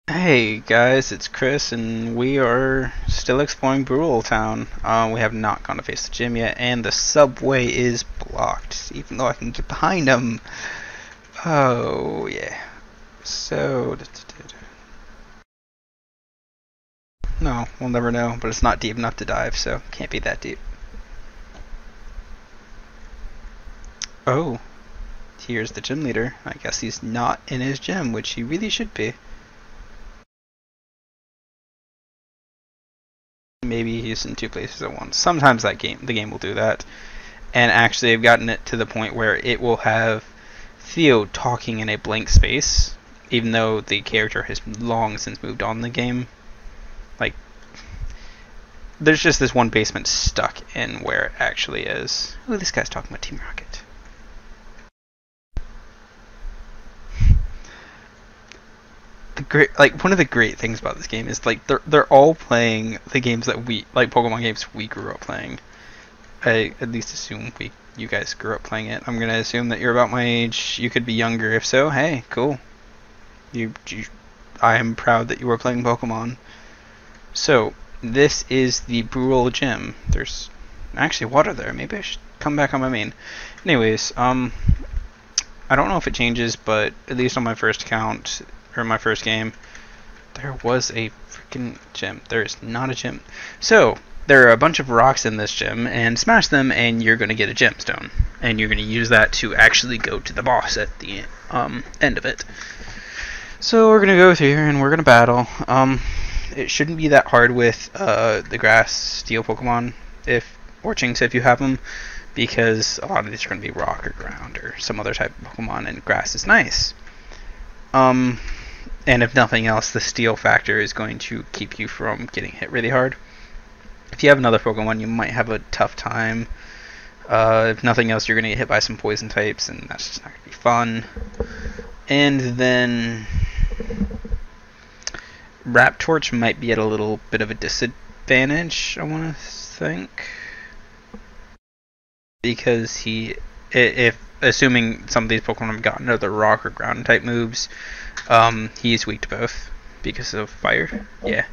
Hey guys, it's Chris, and we are still exploring Burole Town. We have not gone to face the gym yet, and the subway is blocked, even though I can get behind them. Oh, yeah. So, no, we'll never know, but it's not deep enough to dive, so can't be that deep. Oh, here's the gym leader. I guess he's not in his gym, which he really should be. Maybe he's in two places at once. Sometimes the game will do that. And actually, I've gotten it to the point where it will have Theo talking in a blank space, even though the character has long since moved on in the game. Like, there's just this one basement stuck in where it actually is. Oh, this guy's talking about Team Rocket. One of the great things about this game is like they're all playing the games that we like, Pokemon games we grew up playing. I at least assume you guys grew up playing it. I'm gonna assume that you're about my age. You could be younger. If so, hey, cool. I am proud that you were playing Pokemon. So this is the Burole Gym. There's actually water there. Maybe I should come back on my main. Anyways, I don't know if it changes, but at least on my first account or my first game, there was a freaking gym. There is not a gym. So there are a bunch of rocks in this gym, and smash them and you're going to get a gemstone, and you're going to use that to actually go to the boss at the end of it. So we're going to go through here and we're going to battle. It shouldn't be that hard with the grass steel Pokemon or Chinks if you have them, because a lot of these are going to be rock or ground or some other type of Pokemon, and grass is nice. And if nothing else, the steel factor is going to keep you from getting hit really hard. If you have another Pokemon, you might have a tough time. If nothing else, you're going to get hit by some poison types, and that's just not going to be fun. And then Raptorch might be at a little bit of a disadvantage, I want to think. Because if assuming some of these Pokemon have gotten other rock or ground type moves, he's weak to both because of fire. Yeah.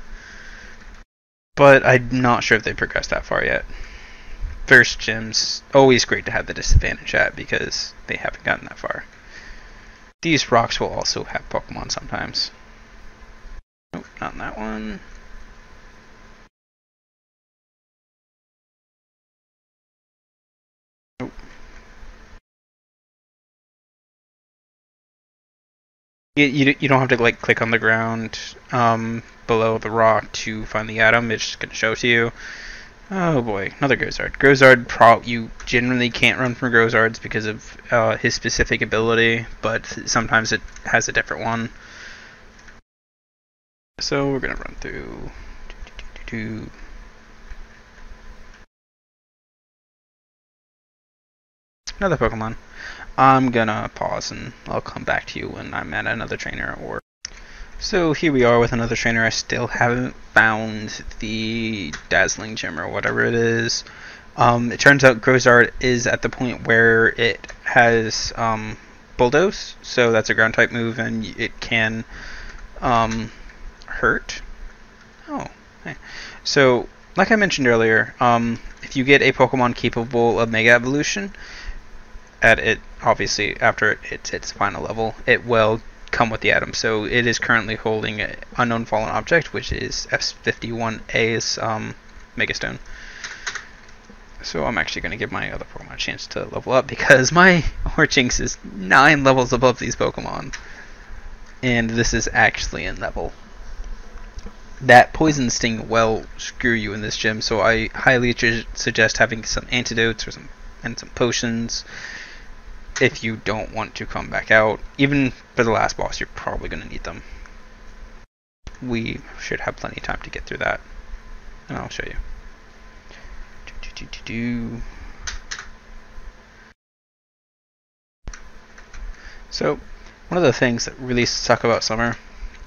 But I'm not sure if they progressed that far yet. First gym's always great to have the disadvantage at because they haven't gotten that far. These rocks will also have Pokemon sometimes. Nope, not that one. Nope. You don't have to like click on the ground below the rock to find the item. It's just gonna show it to you. Oh boy, another Grozard. Grozard, you generally can't run from Grozards because of his specific ability, but sometimes it has a different one. So we're gonna run through. Another Pokemon. I'm gonna pause and I'll come back to you when I'm at another trainer. So here we are with another trainer. I still haven't found the Dazzling Gym or whatever it is. It turns out Grozard is at the point where it has Bulldoze, so that's a ground type move, and it can hurt. Oh, okay. So like I mentioned earlier, if you get a Pokemon capable of Mega Evolution, obviously after it hits its final level, it will come with the item. So it is currently holding an Unknown Fallen Object, which is F51A's Megastone. So I'm actually going to give my other Pokemon a chance to level up because my Horchinx is 9 levels above these Pokemon. And this is actually in level. That Poison Sting will screw you in this gym, so I highly suggest having some antidotes or some potions if you don't want to come back out. Even for the last boss, you're probably going to need them. We should have plenty of time to get through that, and I'll show you. So, one of the things that really suck about summer,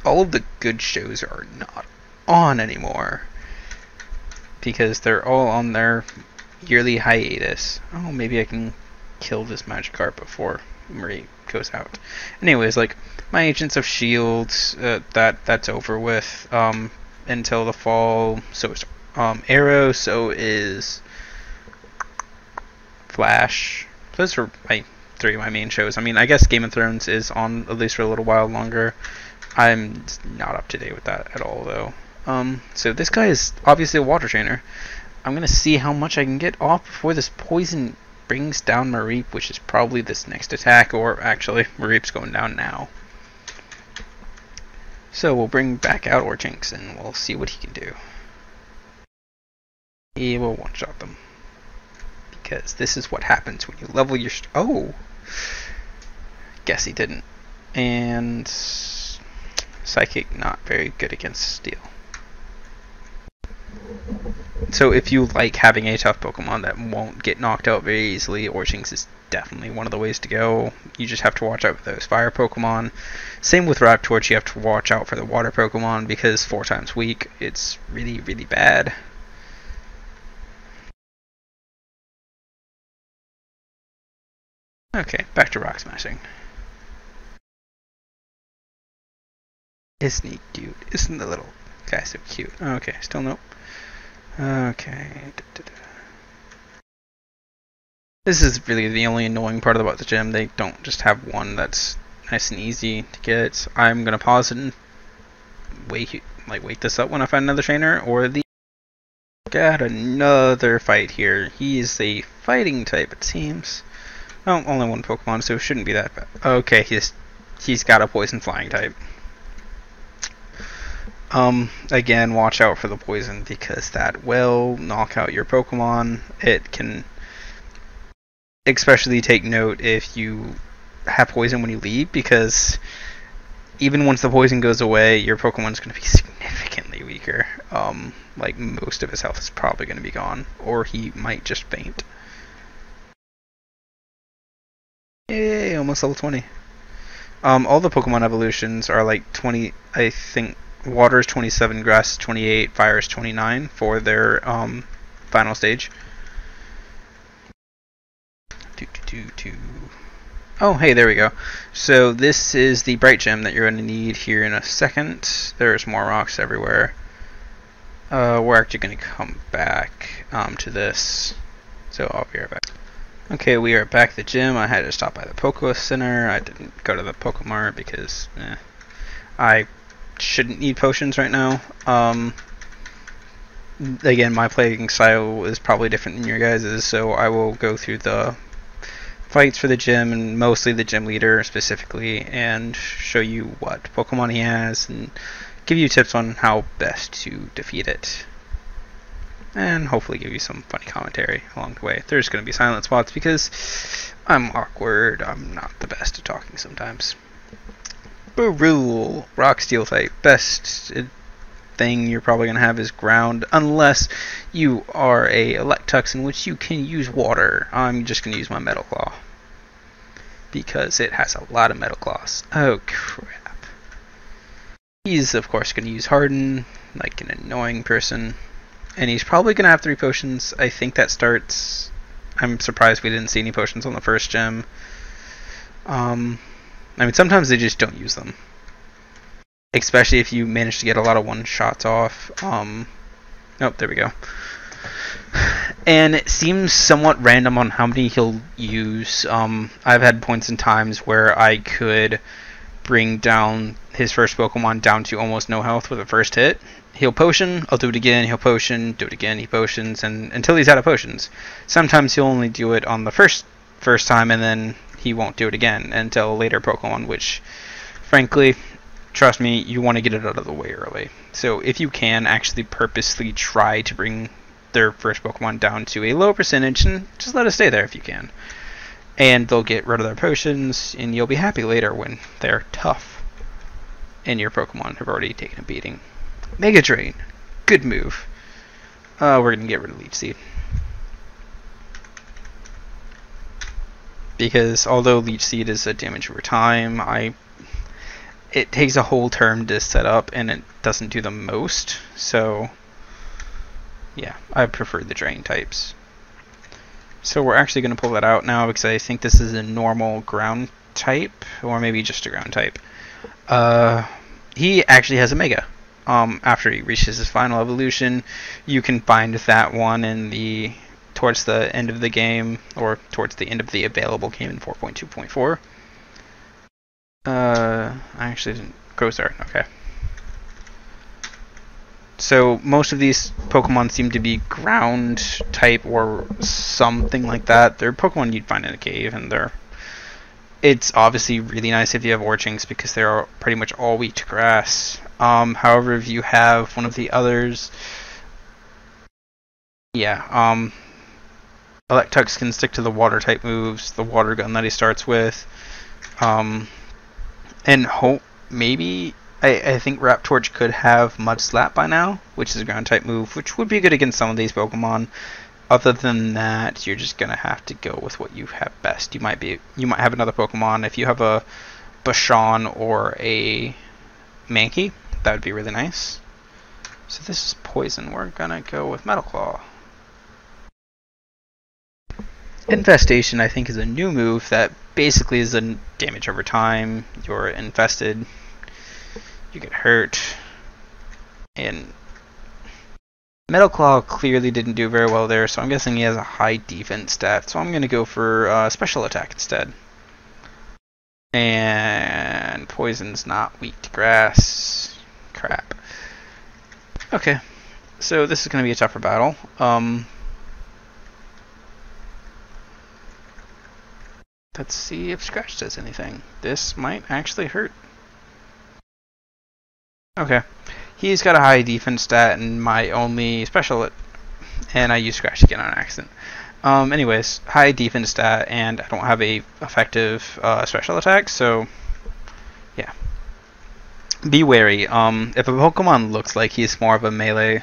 all of the good shows are not on anymore because they're all on their yearly hiatus. Oh, maybe I can kill this Magikarp before Marie goes out. Anyways, like, my Agents of Shields, that's over with until the fall. So is Arrow, so is Flash. Those are three of my main shows. I mean, I guess Game of Thrones is on at least for a little while longer. I'm not up to date with that at all, though. So this guy is obviously a water trainer. I'm going to see how much I can get off before this poison brings down Mareep, which is probably this next attack, or actually, Mareep's going down now. So we'll bring back out Orchinx, and we'll see what he can do. He will one-shot them. Because this is what happens when you level your... Oh! Guess he didn't. And... Psychic, not very good against Steel. So if you like having a tough Pokemon that won't get knocked out very easily, Orchinx is definitely one of the ways to go. You just have to watch out for those fire Pokemon. Same with Raptorch, you have to watch out for the water Pokemon because 4 times weak, it's really, really bad. Okay, back to Rock Smashing. Isn't he cute? Isn't the little guy so cute? Okay, still nope. Okay. This is really the only annoying part about the gym. They don't just have one that's nice and easy to get. I'm gonna pause it and wait this up when I find another trainer, or the... Got another fight here. He is a fighting type, it seems. Oh, only one Pokemon, so it shouldn't be that bad. Okay, he's got a poison flying type. Again, watch out for the poison because that will knock out your Pokemon. It can especially take note if you have poison when you leave, because even once the poison goes away, your Pokemon's going to be significantly weaker. Like most of his health is probably going to be gone, or he might just faint. Yay, almost level 20. All the Pokemon evolutions are like 20, I think. Water is 27, Grass is 28, Fire is 29 for their final stage. Oh, hey, there we go. So this is the Bright Gem that you're going to need here in a second. There's more rocks everywhere. We're actually going to come back to this. So I'll be right back. Okay, we are back at the gym. I had to stop by the Poke Center. I didn't go to the Pokemart because I shouldn't need potions right now. Again, my playing style is probably different than your guys's, so I will go through the fights for the gym, and mostly the gym leader specifically, and show you what Pokemon he has, and give you tips on how best to defeat it. And hopefully give you some funny commentary along the way. There's going to be silent spots because I'm awkward. I'm not the best at talking sometimes. Burole, Rock Steel type. Best thing you're probably going to have is Ground, unless you are a Electux, in which you can use water. I'm just going to use my Metal Claw because it has a lot of Metal Claws. Oh crap. He's of course going to use Harden, like an annoying person. And he's probably going to have 3 potions. I think that starts... I'm surprised we didn't see any potions on the first gem. I mean, sometimes they just don't use them. Especially if you manage to get a lot of one-shots off. Oh, there we go. And it seems somewhat random on how many he'll use. I've had points in times where I could bring down his first Pokemon down to almost no health with the first hit. He'll potion, I'll do it again, he'll potion, do it again, he potions, and until he's out of potions. Sometimes he'll only do it on the first time, and then he won't do it again until a later Pokemon, which, frankly, trust me, you want to get it out of the way early. So if you can actually purposely try to bring their first Pokemon down to a low percentage, and just let it stay there if you can. And they'll get rid of their potions, and you'll be happy later when they're tough, and your Pokemon have already taken a beating. Mega Drain. Good move. We're going to get rid of Leech Seed. Because although Leech Seed is a damage over time, it takes a whole turn to set up and it doesn't do the most. So, yeah, I prefer the Drain types. So we're actually going to pull that out now because I think this is a normal ground type, or maybe just a ground type. He actually has a Mega. After he reaches his final evolution, you can find that one in towards the end of the game, or towards the end of the available game in 4.2.4. I actually didn't go there. Okay. So most of these Pokemon seem to be ground type or something like that. They're Pokemon you'd find in a cave, and it's obviously really nice if you have Orchings because they're pretty much all weak to grass. However, if you have one of the others, yeah, Electux can stick to the water type moves, the water gun that he starts with, and maybe I think Raptorch could have Mud Slap by now, which is a ground type move, which would be good against some of these Pokemon. Other than that, you're just gonna have to go with what you have best. You might have another Pokemon. If you have a Bashan or a Mankey, that would be really nice. So this is poison. We're gonna go with Metal Claw. Infestation, I think, is a new move that basically is a damage over time. You're infested, you get hurt, and Metal Claw clearly didn't do very well there, so I'm guessing he has a high defense stat, so I'm going to go for special attack instead. And poison's not weak to grass. Crap. Okay, so this is going to be a tougher battle. Let's see if Scratch does anything. This might actually hurt. Okay. He's got a high defense stat and my only special, and I used Scratch again on accident. Anyways, high defense stat, and I don't have a effective special attack, so yeah. Be wary. If a Pokemon looks like he's more of a melee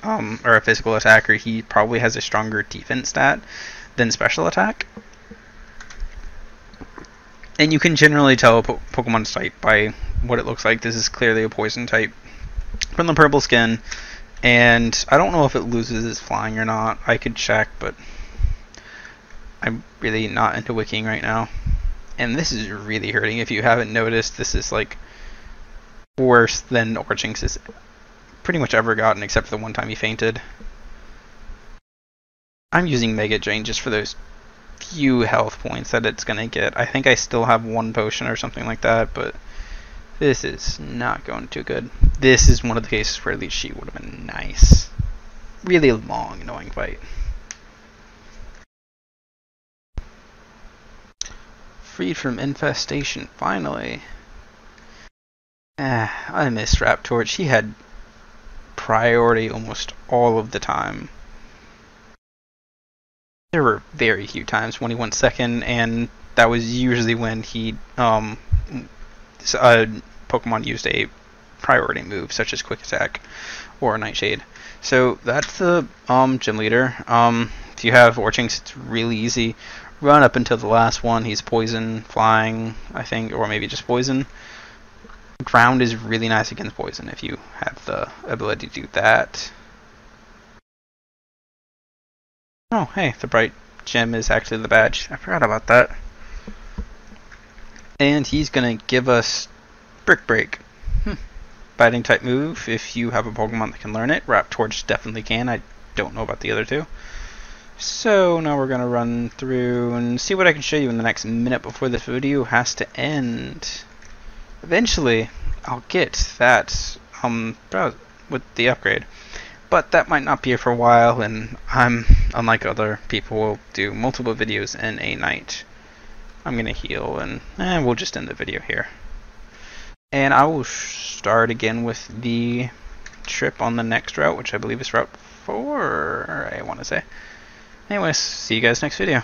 or a physical attacker, he probably has a stronger defense stat than special attack. And you can generally tell a Pokemon's type by what it looks like. This is clearly a poison type from the purple skin, and I don't know if it loses its flying or not. I could check, but I'm really not into wiking right now. And this is really hurting. If you haven't noticed, this is like worse than Orchinx has pretty much ever gotten, except for the one time he fainted. I'm using Mega Drain just for those few health points that it's gonna get. I think I still have one potion or something like that, but this is not going too good. This is one of the cases where Leech Sheet would have been nice. Really long, annoying fight. Freed from infestation, finally. I missed Raptorch. He had priority almost all of the time. There were very few times when he went second, and that was usually when Pokemon used a priority move, such as Quick Attack or Nightshade. So that's the gym leader. If you have Orchinx, it's really easy. Run up until the last one. He's poison, flying, I think, or maybe just poison. Ground is really nice against poison if you have the ability to do that. Oh, hey, the bright gem is actually the badge. I forgot about that. And he's gonna give us Brick Break. Biting type move if you have a Pokemon that can learn it. Raptorch definitely can. I don't know about the other two. So now we're gonna run through and see what I can show you in the next minute before this video has to end. Eventually, I'll get that with the upgrade. But that might not be here for a while, and I'm, unlike other people, will do multiple videos in a night. I'm going to heal, and we'll just end the video here. And I will start again with the trip on the next route, which I believe is Route 4, I want to say. Anyways, see you guys next video.